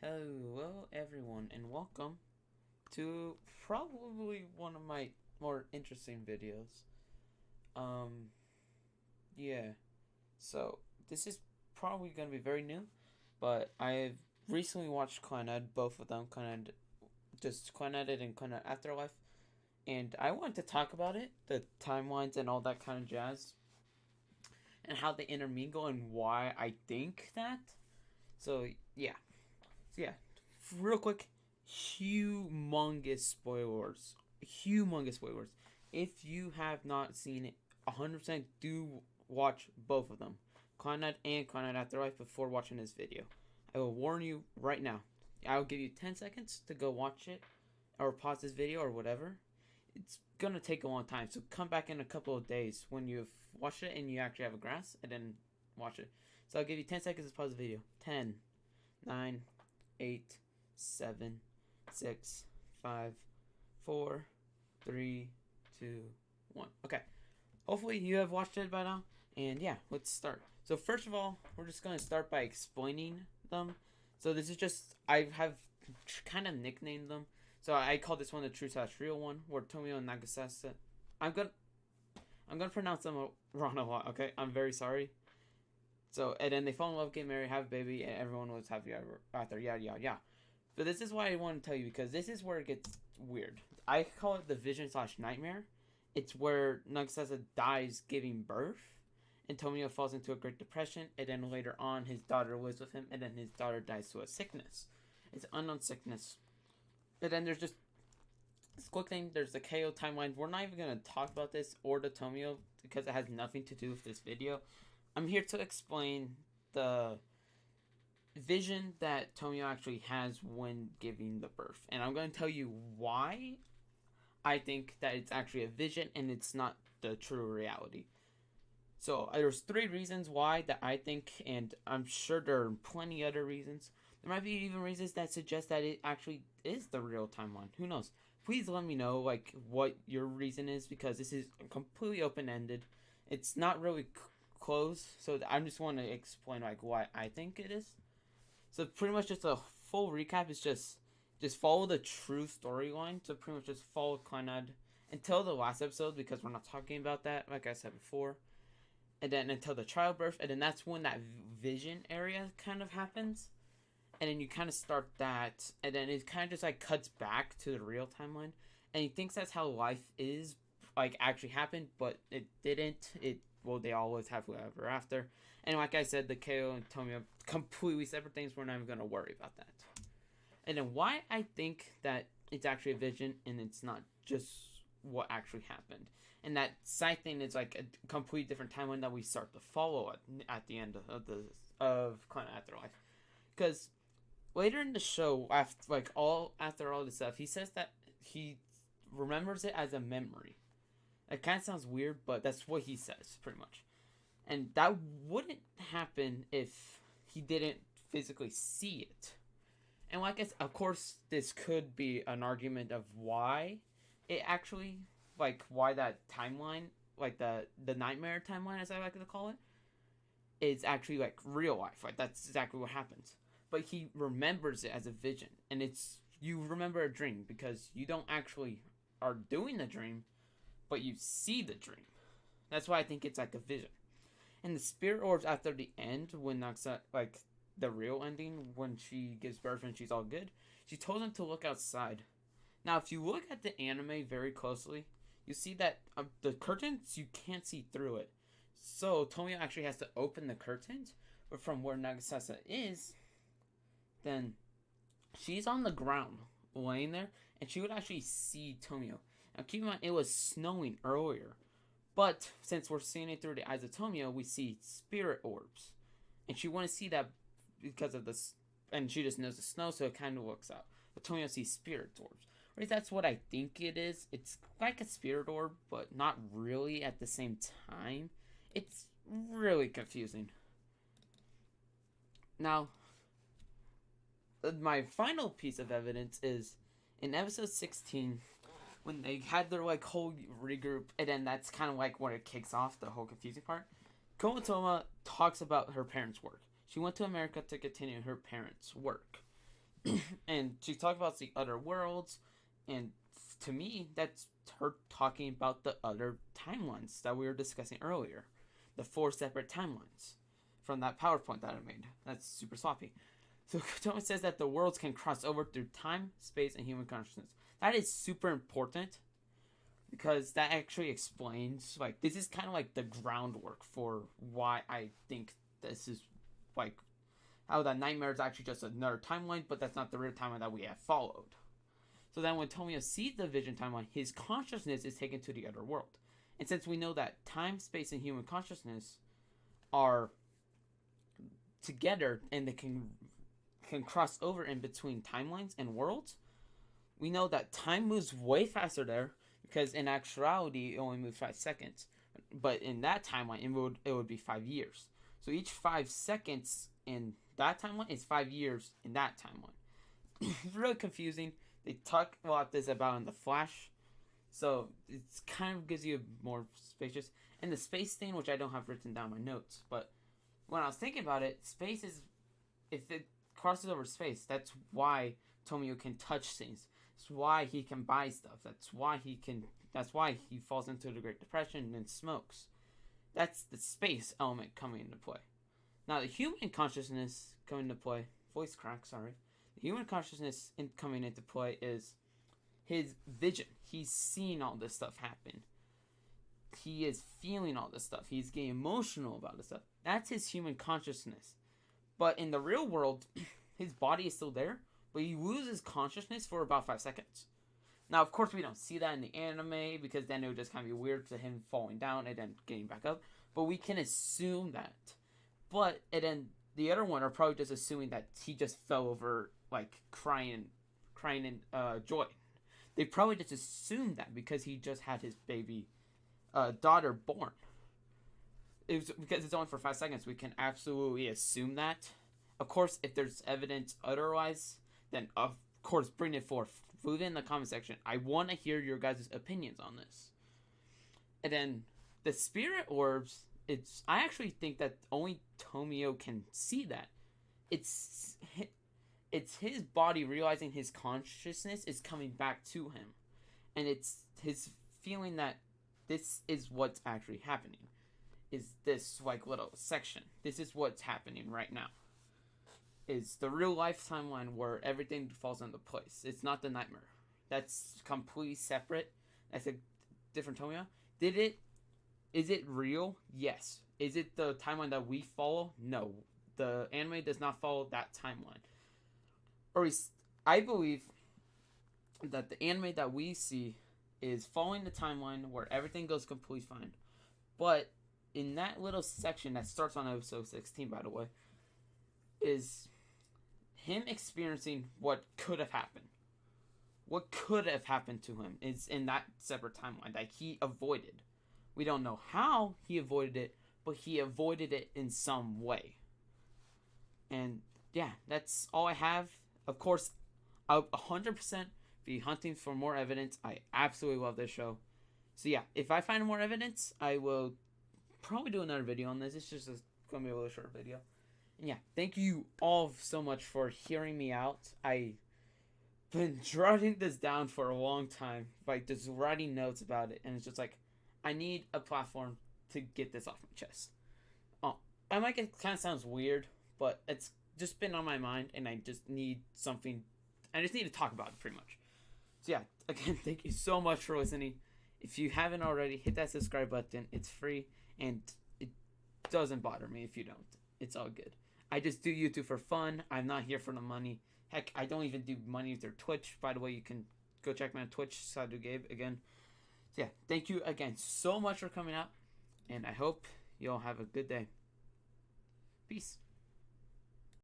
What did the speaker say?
Hello, everyone, and welcome to probably one of my more interesting videos. Um, yeah, so this is probably going to be very new, but I've recently watched Clannad, both of them, Clannad, just Clannad and Clannad Afterlife, and I wanted to talk about it, the timelines and all that kind of jazz, and how they intermingle and why I think that. So, yeah. So, yeah, real quick, humongous spoilers. Humongous spoilers. If you have not seen it, 100% do watch both of them, Clannad and Clannad Afterlife, before watching this video. I will warn you right now. I'll give you 10 seconds to go watch it, or pause this video, or whatever. It's gonna take a long time, so come back in a couple of days when you've watched it and you actually have a grasp, and then watch it. So I'll give you 10 seconds to pause the video. 10, 9, 8, 7, 6, 5, 4, 3, 2, 1. Okay. Hopefully you have watched it by now. And yeah, let's start. So first of all, we're just going to start by explaining them. So this is just, I have kind of nicknamed them. So I call this one the true slash real one, where Tomio and Nagasasa. I'm gonna pronounce them wrong a lot. Okay, I'm very sorry. So and then they fall in love, get married, have a baby, and everyone was happy ever after. Yeah, yeah, yeah. But this is why I want to tell you, because this is where it gets weird. I call it the vision slash nightmare. It's where Nagasasa dies giving birth, and Tomio falls into a great depression, and then later on his daughter lives with him, and then his daughter dies to a sickness. It's an unknown sickness. And then there's just this quick thing. There's the KO timeline. We're not even gonna talk about this or the Tomio because it has nothing to do with this video. I'm here to explain the vision that Tomio actually has when giving the birth. And I'm going to tell you why I think that it's actually a vision and it's not the true reality. So there's three reasons why that I think, and I'm sure there are plenty other reasons. There might be even reasons that suggest that it actually is the real timeline. Who knows? Please let me know like what your reason is, because this is completely open ended. It's not really closed, so I just want to explain like why I think it is. So pretty much just a full recap is just follow the true storyline. So pretty much just follow Clannad until the last episode, because we're not talking about that, like I said before. And then until the childbirth, and then that's when that vision area kind of happens. And then you kind of start that, and then it kind of just like cuts back to the real timeline. And he thinks that's how life is, like actually happened, but it didn't. They always have ever after. And like I said, the KO and Tomio completely separate things. We're not even gonna worry about that. And then why I think that it's actually a vision and it's not just what actually happened. And that side thing is like a completely different timeline that we start to follow at the end of Clannad Afterlife. Because later in the show, after all this stuff, he says that he remembers it as a memory. It kind of sounds weird, but that's what he says, pretty much. And that wouldn't happen if he didn't physically see it. And like I said, of course, this could be an argument of why it actually, like, why that timeline, like the nightmare timeline, as I like to call it, is actually, like, real life. Like, that's exactly what happens. But he remembers it as a vision. And you remember a dream because you don't actually are doing the dream, but you see the dream. That's why I think it's like a vision. And the spirit orbs after the end, when Naxa, like the real ending, when she gives birth and she's all good, she told him to look outside. Now, if you look at the anime very closely, you see that the curtains, you can't see through it. So Tomio actually has to open the curtains, but from where Nagasasa is, then she's on the ground, laying there, and she would actually see Tomio. Now, keep in mind, it was snowing earlier. But since we're seeing it through the eyes of Tomio, we see spirit orbs. And she wouldn't see that because of this. And she just knows the snow, so it kind of works out. But Tomio sees spirit orbs. Right, that's what I think it is. It's like a spirit orb, but not really at the same time. It's really confusing. Now, my final piece of evidence is in episode 16, when they had their like whole regroup, and then that's kind of like when it kicks off the whole confusing part. Komatoma talks about her parents' work. She went to America to continue her parents' work. And she talked about the other worlds, and to me, that's her talking about the other timelines that we were discussing earlier, the 4 separate timelines from that PowerPoint that I made. That's super sloppy. So Kotomi says that the worlds can cross over through time, space, and human consciousness. That is super important because that actually explains, like, this is kind of like the groundwork for why I think this is, like, how that nightmare is actually just another timeline, but that's not the real timeline that we have followed. So then when Tomio sees the vision timeline, his consciousness is taken to the other world. And since we know that time, space, and human consciousness are together and they can cross over in between timelines and worlds, we know that time moves way faster there because in actuality it only moves 5 seconds. But in that timeline it would be 5 years. So each 5 seconds in that timeline is 5 years in that timeline. It's really confusing. They talk about this about in the Flash, so it kind of gives you more spacious. And the space thing, which I don't have written down in my notes, but when I was thinking about it, space is, if it crosses over space, that's why Tomio can touch things. That's why he can buy stuff. That's why he falls into the Great Depression and smokes. That's the space element coming into play. Now the human consciousness coming into play, voice crack, sorry. The human consciousness coming into play is his vision. He's seeing all this stuff happen. He is feeling all this stuff. He's getting emotional about this stuff. That's his human consciousness. But in the real world, his body is still there, but he loses consciousness for about 5 seconds. Now, of course, we don't see that in the anime, because then it would just kind of be weird to him falling down and then getting back up. But we can assume that. But, and then the other one are probably just assuming that he just fell over, like, crying in joy. They probably just assumed that because he just had his baby daughter born. Because it's only for 5 seconds, we can absolutely assume that. Of course, if there's evidence otherwise, then of course bring it forth. Leave it in the comment section. I want to hear your guys' opinions on this. And then the spirit orbs, I actually think that only Tomio can see that. It's his body realizing his consciousness is coming back to him. And it's his feeling that this is what's actually happening. Is this, like, little section. This is what's happening right now. Is the real life timeline where everything falls into place. It's not the nightmare. That's completely separate. That's a different Tomio. Is it real? Yes. Is it the timeline that we follow? No. The anime does not follow that timeline. Or I believe that the anime that we see is following the timeline where everything goes completely fine. But in that little section that starts on episode 16, by the way, is him experiencing what could have happened. What could have happened to him is in that separate timeline that he avoided. We don't know how he avoided it, but he avoided it in some way. And yeah, that's all I have. Of course, I'll 100% be hunting for more evidence. I absolutely love this show. So yeah, if I find more evidence, I will probably do another video on this. It's just going to be a little short video. And yeah, thank you all so much for hearing me out. I've been jotting this down for a long time, like just writing notes about it, and it's just like, I need a platform to get this off my chest. I might get, kind of sounds weird, but it's just been on my mind, and I just need something. I just need to talk about it, pretty much. So yeah, again, thank you so much for listening. If you haven't already, hit that subscribe button. It's free, and it doesn't bother me if you don't. It's all good. I just do YouTube for fun. I'm not here for the money. Heck, I don't even do money through Twitch. By the way, you can go check me on Twitch, Sadu Gabe, again. So yeah, thank you again so much for coming out, and I hope you all have a good day. Peace.